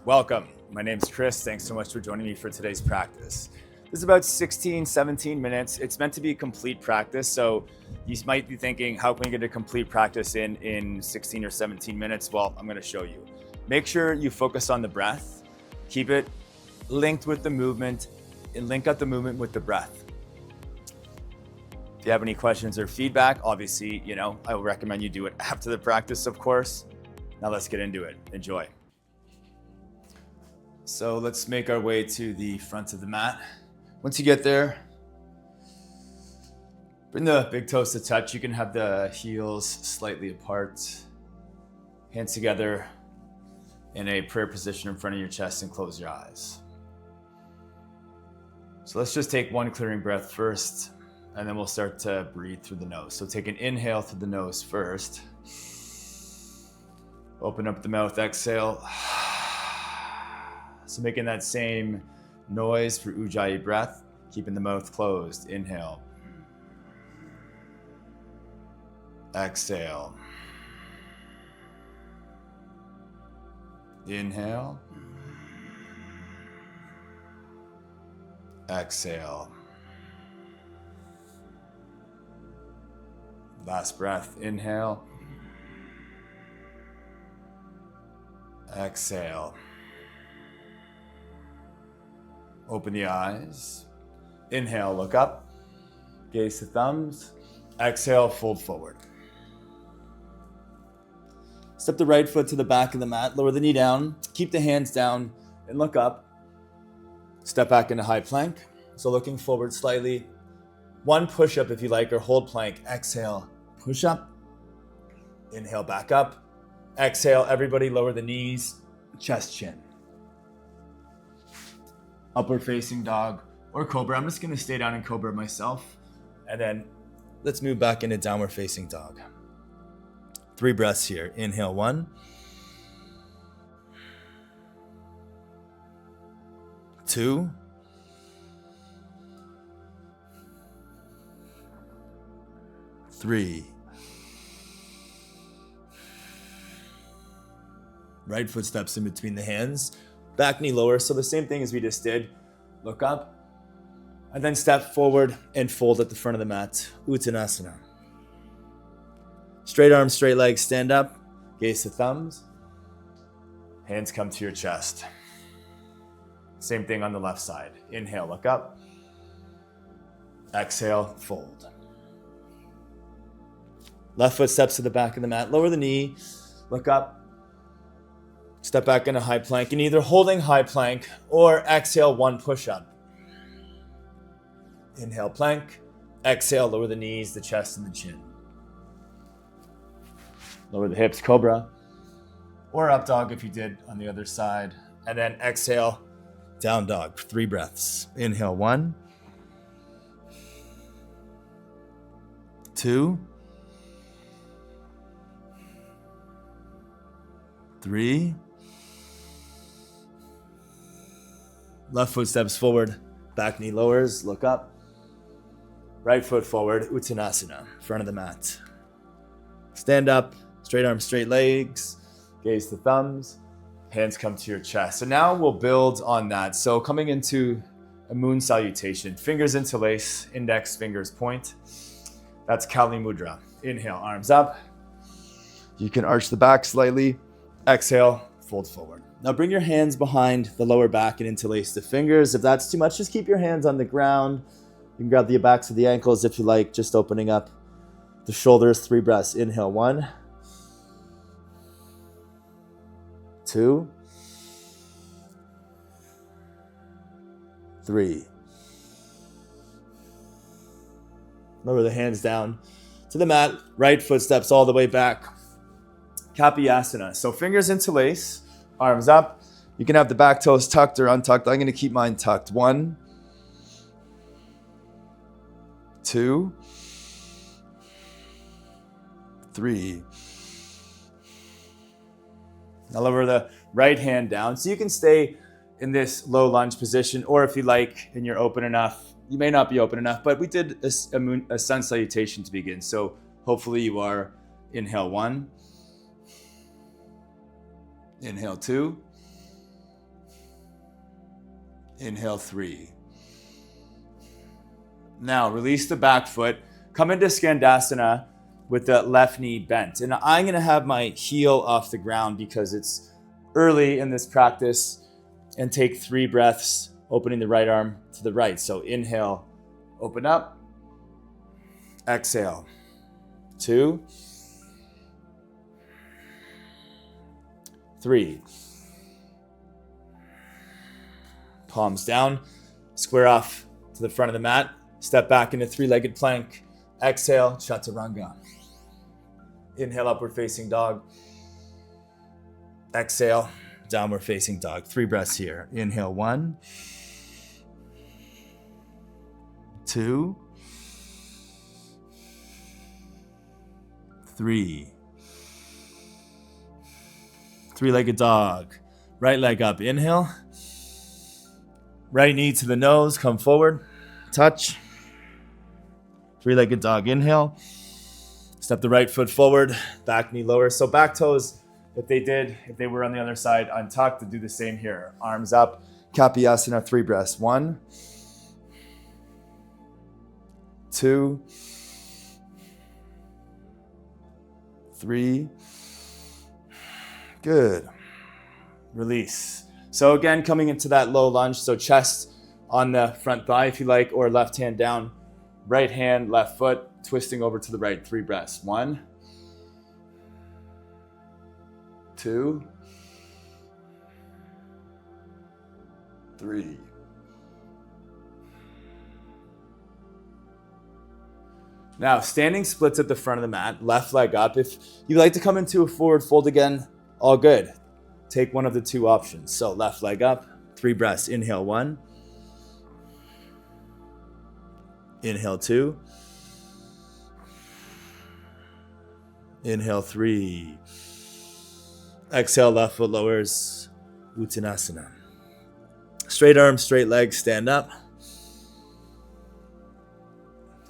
Welcome. My name's Chris. Thanks so much for joining me for today's practice. This is about 16, 17 minutes. It's meant to be a complete practice. So you might be thinking, how can we get a complete practice in 16 or 17 minutes? Well, I'm going to show you. Make sure you focus on the breath. Keep it linked with the movement and link up the movement with the breath. If you have any questions or feedback, obviously, I would recommend you do it after the practice, of course. Now let's get into it. Enjoy. So let's make our way to the front of the mat. Once you get there, bring the big toes to touch. You can have the heels slightly apart. Hands together in a prayer position in front of your chest and close your eyes. So let's just take one clearing breath first, and then we'll start to breathe through the nose. So take an inhale through the nose first. Open up the mouth, exhale. So making that same noise for Ujjayi breath, keeping the mouth closed. Inhale. Exhale. Inhale. Exhale. Last breath. Inhale. Exhale. Open the eyes. Inhale, look up. Gaze the thumbs. Exhale, fold forward. Step the right foot to the back of the mat. Lower the knee down. Keep the hands down and look up. Step back into high plank. So looking forward slightly. One push-up if you like, or hold plank. Exhale, push up. Inhale, back up. Exhale, everybody lower the knees, chest, chin. Upward facing dog or cobra. I'm just going to stay down in cobra myself. And then let's move back into downward facing dog. 3 breaths here. Inhale, 1. 2. 3. Right foot steps in between the hands. Back knee lower. So the same thing as we just did. Look up. And then step forward and fold at the front of the mat. Uttanasana. Straight arms, straight legs, stand up. Gaze the thumbs. Hands come to your chest. Same thing on the left side. Inhale, look up. Exhale, fold. Left foot steps to the back of the mat. Lower the knee. Look up. Step back into high plank, and either holding high plank or exhale, 1 push-up. Inhale, plank. Exhale, lower the knees, the chest, and the chin. Lower the hips, cobra. Or up dog if you did on the other side. And then exhale, down dog. 3 breaths. Inhale, 1. 2. 3. Left foot steps forward, back knee lowers, look up. Right foot forward, Uttanasana, front of the mat. Stand up, straight arms, straight legs, gaze the thumbs, hands come to your chest. So now we'll build on that. So coming into a moon salutation, fingers interlace, index fingers point. That's Kali Mudra. Inhale, arms up. You can arch the back slightly. Exhale, fold forward. Now bring your hands behind the lower back and interlace the fingers. If that's too much, just keep your hands on the ground. You can grab the backs of the ankles if you like, just opening up the shoulders. 3 breaths. Inhale, 1. 2. 3. Lower the hands down to the mat. Right foot steps all the way back. Kapiyasana. So fingers interlace, arms up. You can have the back toes tucked or untucked. I'm going to keep mine tucked. 1, 2, 3. Now lower the right hand down. So you can stay in this low lunge position, or if you like, and you're open enough, you may not be open enough, but we did a sun salutation to begin. So hopefully you are. Inhale, 1. Inhale, 2. Inhale, 3. Now, release the back foot. Come into Skandasana with the left knee bent. And I'm going to have my heel off the ground because it's early in this practice. And take 3 breaths, opening the right arm to the right. So inhale, open up. Exhale. 2. 3. Palms down. Square off to the front of the mat. Step back into 3-legged plank. Exhale, chaturanga. Inhale, upward facing dog. Exhale, downward facing dog. 3 breaths here. Inhale, 1, 2, 3. 3-legged dog. Right leg up. Inhale. Right knee to the nose. Come forward. Touch. 3-legged dog. Inhale. Step the right foot forward. Back knee lower. So back toes, if they were on the other side, untucked, to do the same here. Arms up. Kapiyasana, 3 breaths. 1, 2, 3. Good. Release. So again, coming into that low lunge. So chest on the front thigh if you like, or left hand down. Right hand, left foot, twisting over to the right. 3 breaths. 1, 2, 3. Now, standing splits at the front of the mat, left leg up. If you like to come into a forward fold again, all good. Take one of the 2 options. So left leg up, 3 breaths. Inhale, 1. Inhale, 2. Inhale, 3. Exhale, left foot lowers, Uttanasana. Straight arms, straight legs, stand up.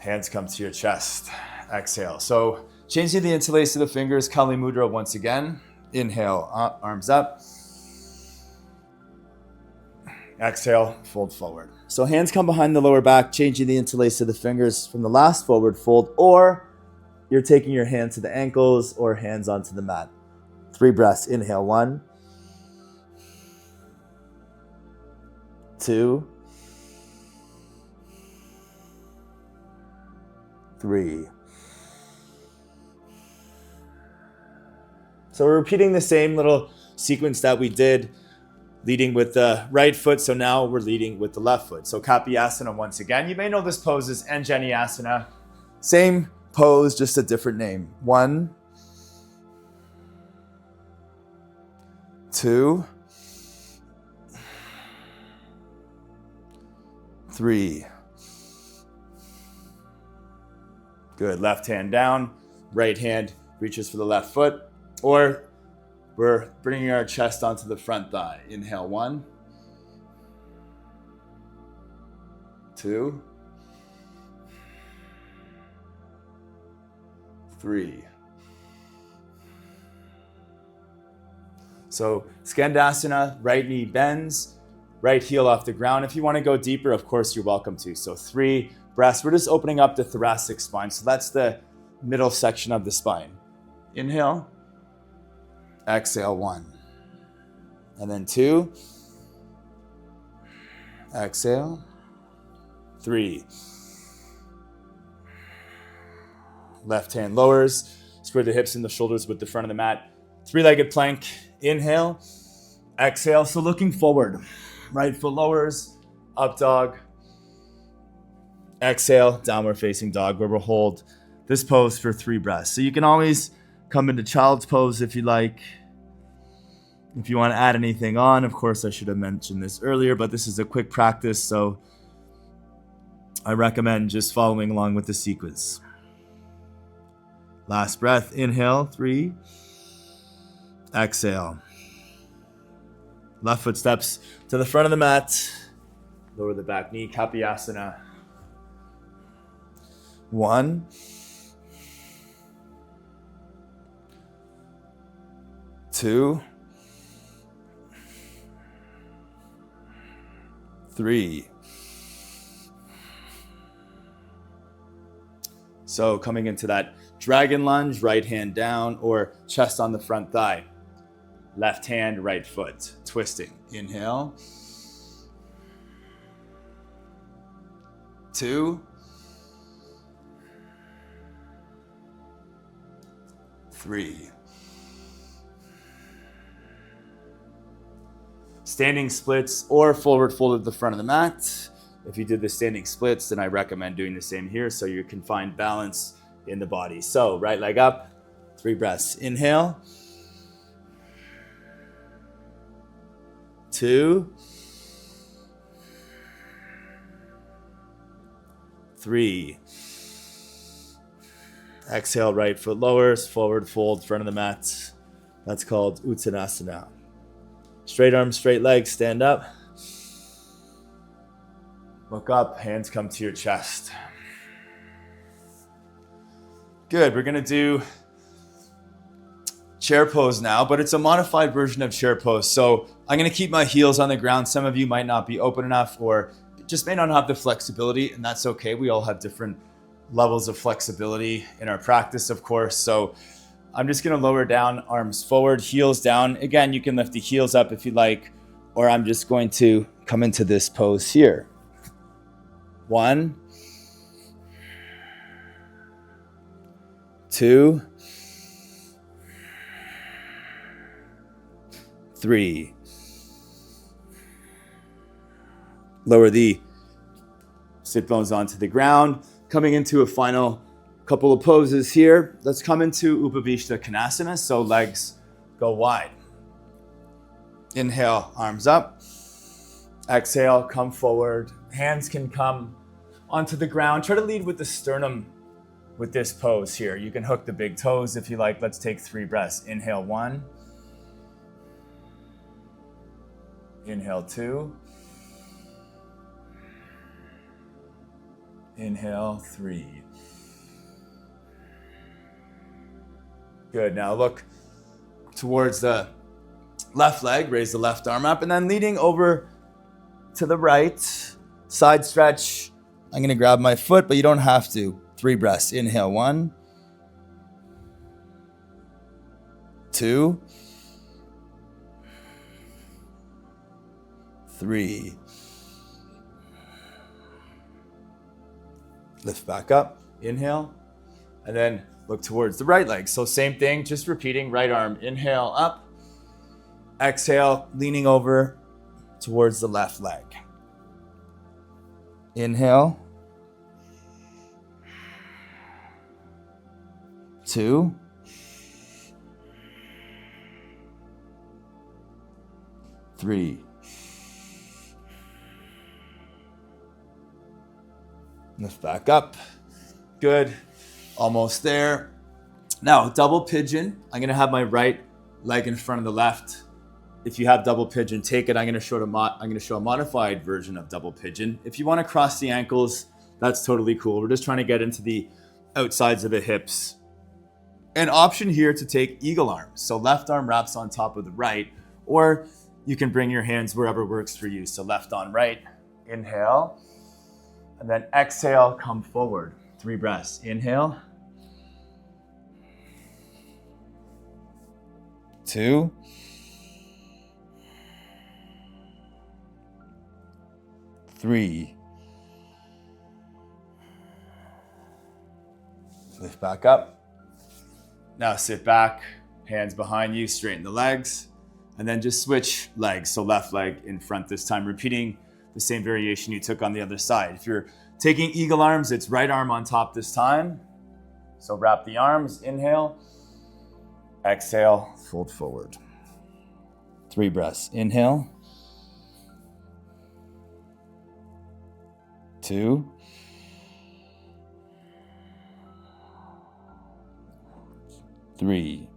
Hands come to your chest. Exhale. So changing the interlace of the fingers, Kali Mudra once again. Inhale, arms up. Exhale, fold forward. So hands come behind the lower back, changing the interlace of the fingers from the last forward fold, or you're taking your hands to the ankles or hands onto the mat. 3 breaths. Inhale, 1, 2, 3. So we're repeating the same little sequence that we did, leading with the right foot. So now we're leading with the left foot. So Kapiyasana once again. You may know this pose as Anjaneyasana. Same pose, just a different name. 1, 2, 3. Good. Left hand down, right hand reaches for the left foot, or we're bringing our chest onto the front thigh. Inhale, 1, 2, 3. So Skandasana, right knee bends, right heel off the ground. If you want to go deeper, of course, you're welcome to. So 3 breaths. We're just opening up the thoracic spine. So that's the middle section of the spine. Inhale. Exhale, 1. And then 2. Exhale. 3. Left hand lowers. Square the hips and the shoulders with the front of the mat. 3-legged plank. Inhale. Exhale. So looking forward. Right foot lowers. Up dog. Exhale. Downward facing dog, where we'll hold this pose for 3 breaths. So you can always come into child's pose if you like. If you want to add anything on, of course, I should have mentioned this earlier, but this is a quick practice, so I recommend just following along with the sequence. Last breath. Inhale. 3. Exhale. Left foot steps to the front of the mat. Lower the back knee. Kapiyasana. 1. 2. 3. So coming into that dragon lunge, right hand down or chest on the front thigh. Left hand, right foot, twisting. Inhale. 2. 3. Standing splits or forward fold at the front of the mat. If you did the standing splits, then I recommend doing the same here so you can find balance in the body. So right leg up, 3 breaths. Inhale. 2. 3. Exhale, right foot lowers, forward fold, front of the mat. That's called Uttanasana. Straight arms, straight legs, stand up. Look up, hands come to your chest. Good, we're gonna do chair pose now, but it's a modified version of chair pose. So I'm gonna keep my heels on the ground. Some of you might not be open enough or just may not have the flexibility, and that's okay. We all have different levels of flexibility in our practice, of course. So I'm just gonna lower down, arms forward, heels down. Again, you can lift the heels up if you like, or I'm just going to come into this pose here. 1, 2, 3. Lower the sit bones onto the ground. Coming into a final couple of poses here. Let's come into Upavishta Konasana, so legs go wide. Inhale, arms up. Exhale, come forward. Hands can come onto the ground. Try to lead with the sternum with this pose here. You can hook the big toes if you like. Let's take 3 breaths. Inhale, 1. Inhale, 2. Inhale, 3. Good. Now look towards the left leg. Raise the left arm up and then leading over to the right. Side stretch. I'm going to grab my foot, but you don't have to. 3 breaths. Inhale, 1. 2. 3. Lift back up. Inhale. And then look towards the right leg. So same thing, just repeating. Right arm. Inhale, up. Exhale, leaning over towards the left leg. Inhale. 2. 3. Lift back up. Good. Almost there. Now, double pigeon. I'm going to have my right leg in front of the left. If you have double pigeon, take it. I'm going to show a modified version of double pigeon. If you want to cross the ankles, that's totally cool. We're just trying to get into the outsides of the hips. An option here to take eagle arms. So left arm wraps on top of the right, or you can bring your hands wherever works for you. So left on right. Inhale. And then exhale, come forward. 3 breaths. Inhale. 2. 3. Lift back up. Now sit back, hands behind you, straighten the legs, and then just switch legs. So left leg in front this time, repeating the same variation you took on the other side. If you're taking eagle arms, it's right arm on top this time. So wrap the arms, inhale, exhale, fold forward. 3 breaths. Inhale. 2. 3.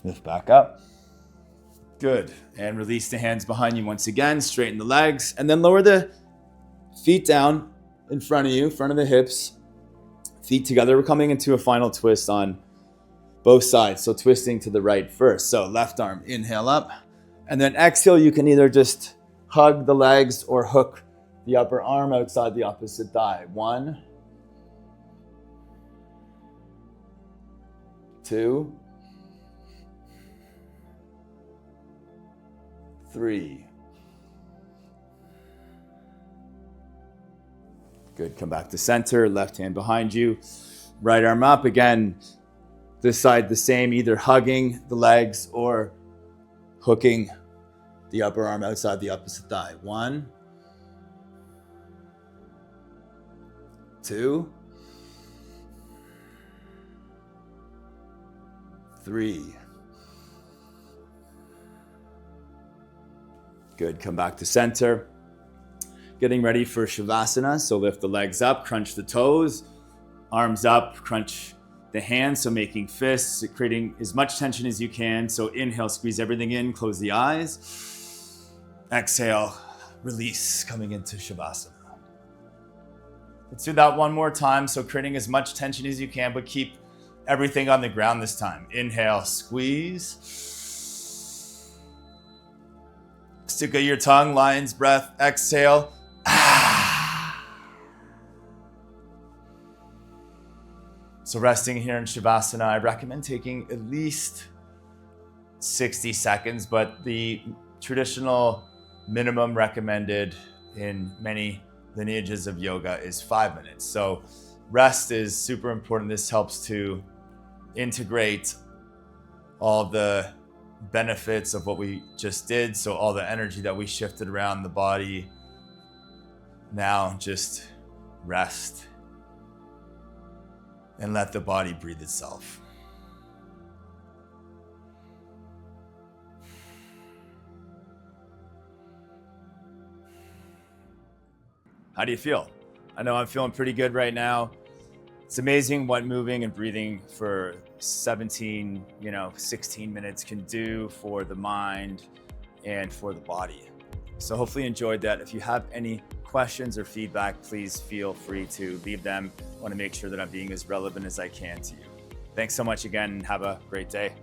Lift back up. Good. And release the hands behind you once again. Straighten the legs. And then lower the feet down in front of you, front of the hips. Feet together. We're coming into a final twist on both sides. So twisting to the right first. So left arm, inhale up. And then exhale, you can either just hug the legs or hook the upper arm outside the opposite thigh. 1, 2, 3. Good, come back to center, left hand behind you, right arm up. Again, this side the same, either hugging the legs or hooking the upper arm outside the opposite thigh. 1, 2, 3. Good, come back to center. Getting ready for Shavasana, so lift the legs up, crunch the toes, arms up, crunch the hands, so making fists, creating as much tension as you can. So inhale, squeeze everything in, close the eyes. Exhale, release, coming into Shavasana. Let's do that one more time, so creating as much tension as you can, but keep everything on the ground this time. Inhale, squeeze. Stick out your tongue, lion's breath, exhale. So resting here in Shavasana, I recommend taking at least 60 seconds, but the traditional minimum recommended in many lineages of yoga is 5 minutes. So rest is super important. This helps to integrate all the benefits of what we just did. So all the energy that we shifted around the body, now just rest and let the body breathe itself. How do you feel? I know I'm feeling pretty good right now. It's amazing what moving and breathing for 16 minutes can do for the mind and for the body. So hopefully you enjoyed that. If you have any questions or feedback, please feel free to leave them. I want to make sure that I'm being as relevant as I can to you. Thanks so much again, and have a great day.